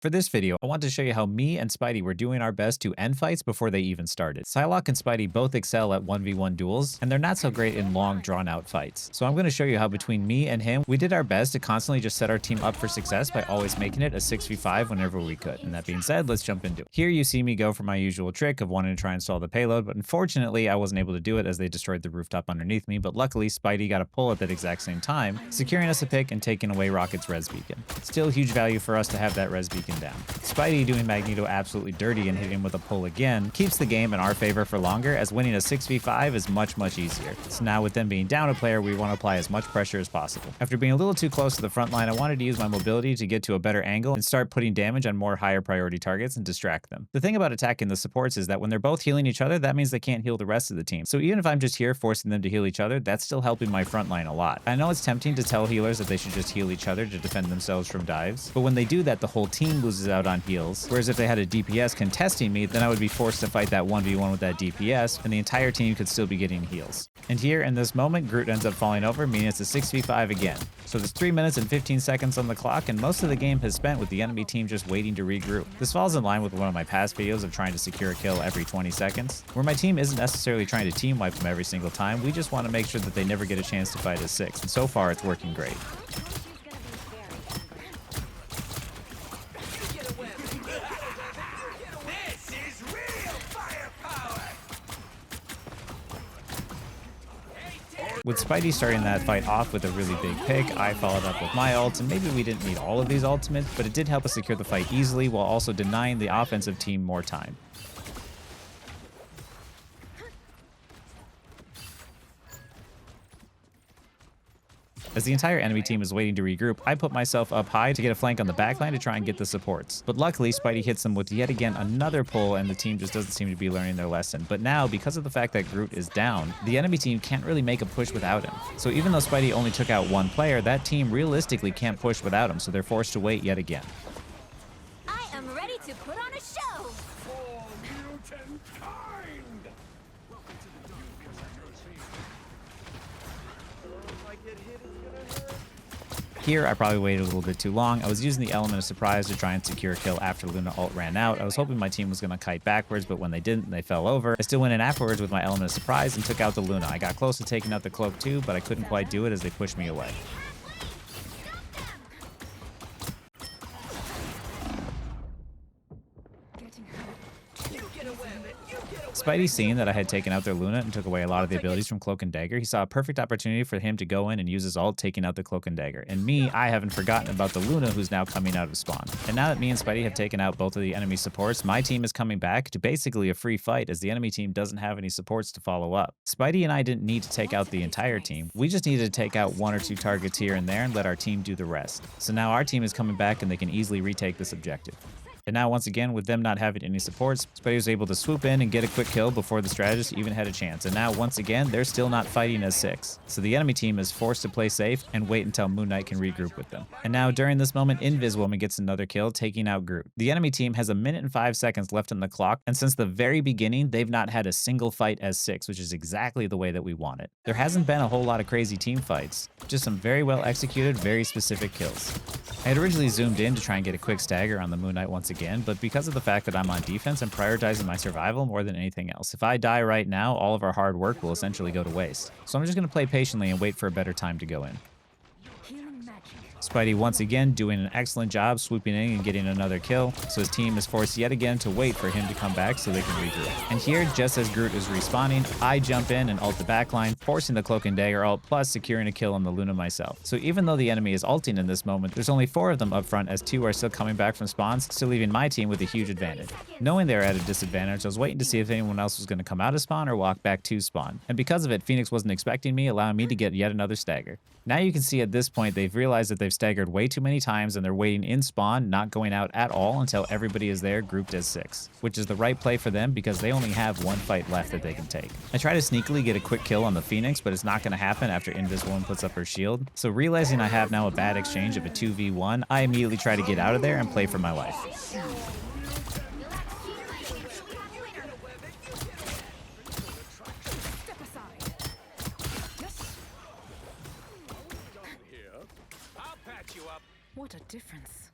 For this video, I want to show you how me and Spidey were doing our best to end fights before they even started. Psylocke and Spidey both excel at 1v1 duels, and they're not so great in long, drawn-out fights. So I'm going to show you how between me and him, we did our best to constantly just set our team up for success by always making it a 6v5 whenever we could. And that being said, let's jump into it. Here you see me go for my usual trick of wanting to try and stall the payload, but unfortunately I wasn't able to do it as they destroyed the rooftop underneath me, but luckily Spidey got a pull at that exact same time, securing us a pick and taking away Rocket's res beacon. Still huge value for us to have that res beacon down. Spidey doing Magneto absolutely dirty and hitting him with a pull again keeps the game in our favor for longer, as winning a 6v5 is much easier. So now with them being down a player, we want to apply as much pressure as possible. After being a little too close to the front line, I wanted to use my mobility to get to a better angle and start putting damage on more higher priority targets and distract them. The thing about attacking the supports is that when they're both healing each other, that means they can't heal the rest of the team. So even if I'm just here forcing them to heal each other, that's still helping my front line a lot. I know it's tempting to tell healers that they should just heal each other to defend themselves from dives, but when they do that, the whole team loses out on heals. Whereas if they had a DPS contesting me, then I would be forced to fight that 1v1 with that DPS, and the entire team could still be getting heals. And here, in this moment, Groot ends up falling over, meaning it's a 6v5 again. So there's 3 minutes and 15 seconds on the clock, and most of the game has spent with the enemy team just waiting to regroup. This falls in line with one of my past videos of trying to secure a kill every 20 seconds, where my team isn't necessarily trying to team wipe them every single time, we just want to make sure that they never get a chance to fight as 6, and so far it's working great. With Spidey starting that fight off with a really big pick, I followed up with my ults, and maybe we didn't need all of these ultimates, but it did help us secure the fight easily while also denying the offensive team more time. As the entire enemy team is waiting to regroup, I put myself up high to get a flank on the backline to try and get the supports. But luckily, Spidey hits them with yet again another pull, and the team just doesn't seem to be learning their lesson. But now, because of the fact that Groot is down, the enemy team can't really make a push without him. So even though Spidey only took out one player, that team realistically can't push without him, so they're forced to wait yet again. I am ready to put on a show! For mutant kind! Here, I probably waited a little bit too long. I was using the element of surprise to try and secure a kill after Luna ult ran out. I was hoping my team was going to kite backwards, but when they didn't, they fell over. I still went in afterwards with my element of surprise and took out the Luna. I got close to taking out the cloak too, but I couldn't quite do it as they pushed me away. Spidey, seeing that I had taken out their Luna and took away a lot of the abilities from Cloak and Dagger, he saw a perfect opportunity for him to go in and use his ult, taking out the Cloak and Dagger. And me, I haven't forgotten about the Luna who's now coming out of spawn. And now that me and Spidey have taken out both of the enemy supports, my team is coming back to basically a free fight as the enemy team doesn't have any supports to follow up. Spidey and I didn't need to take out the entire team. We just needed to take out 1 or 2 targets here and there and let our team do the rest. So now our team is coming back and they can easily retake this objective. And now, once again, with them not having any supports, Spidey was able to swoop in and get a quick kill before the strategist even had a chance. And now, once again, they're still not fighting as 6. So the enemy team is forced to play safe and wait until Moon Knight can regroup with them. And now, during this moment, Invis Woman gets another kill, taking out Groot. The enemy team has 1 minute and 5 seconds left on the clock, and since the very beginning, they've not had a single fight as 6, which is exactly the way that we want it. There hasn't been a whole lot of crazy team fights, just some very well executed, very specific kills. I had originally zoomed in to try and get a quick stagger on the Moon Knight once again, but because of the fact that I'm on defense, I'm prioritizing my survival more than anything else. If I die right now, all of our hard work will essentially go to waste. So I'm just going to play patiently and wait for a better time to go in. Spidey once again doing an excellent job swooping in and getting another kill, so his team is forced yet again to wait for him to come back so they can regroup. And here, just as Groot is respawning, I jump in and ult the backline, forcing the Cloak and Dagger ult, plus securing a kill on the Luna myself. So even though the enemy is ulting in this moment, there's only 4 of them up front as 2 are still coming back from spawns, still leaving my team with a huge advantage. Knowing they were at a disadvantage, I was waiting to see if anyone else was going to come out of spawn or walk back to spawn. And because of it, Phoenix wasn't expecting me, allowing me to get yet another stagger. Now you can see at this point they've realized that they've staggered way too many times and they're waiting in spawn, not going out at all until everybody is there grouped as 6, which is the right play for them because they only have 1 fight left that they can take. I try to sneakily get a quick kill on the Phoenix, but it's not going to happen after Invisible One puts up her shield. So realizing I have now a bad exchange of a 2v1, I immediately try to get out of there and play for my life. I'll patch you up. What a difference.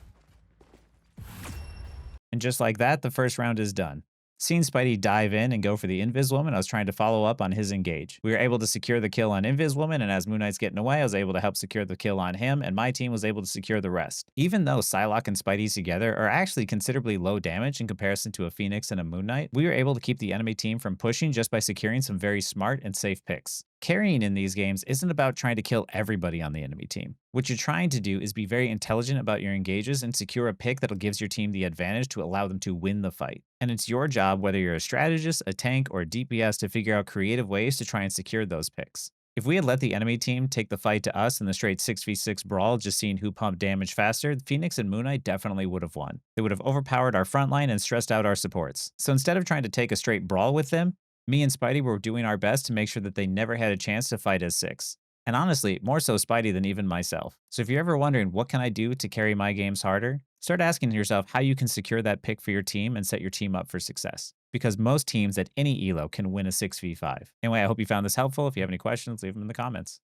And just like that, the first round is done. Seeing Spidey dive in and go for the Invis Woman, I was trying to follow up on his engage. We were able to secure the kill on Invis Woman, and as Moon Knight's getting away, I was able to help secure the kill on him, and my team was able to secure the rest. Even though Psylocke and Spidey together are actually considerably low damage in comparison to a Phoenix and a Moon Knight, we were able to keep the enemy team from pushing just by securing some very smart and safe picks. Carrying in these games isn't about trying to kill everybody on the enemy team. What you're trying to do is be very intelligent about your engages and secure a pick that'll gives your team the advantage to allow them to win the fight. And it's your job, whether you're a strategist, a tank, or a DPS, to figure out creative ways to try and secure those picks. If we had let the enemy team take the fight to us in the straight 6v6 brawl, just seeing who pumped damage faster, Phoenix and Moon Knight definitely would have won. They would have overpowered our front line and stressed out our supports. So instead of trying to take a straight brawl with them, me and Spidey were doing our best to make sure that they never had a chance to fight as 6. And honestly, more so Spidey than even myself. So if you're ever wondering what can I do to carry my games harder, start asking yourself how you can secure that pick for your team and set your team up for success. Because most teams at any elo can win a 6v5. Anyway, I hope you found this helpful. If you have any questions, leave them in the comments.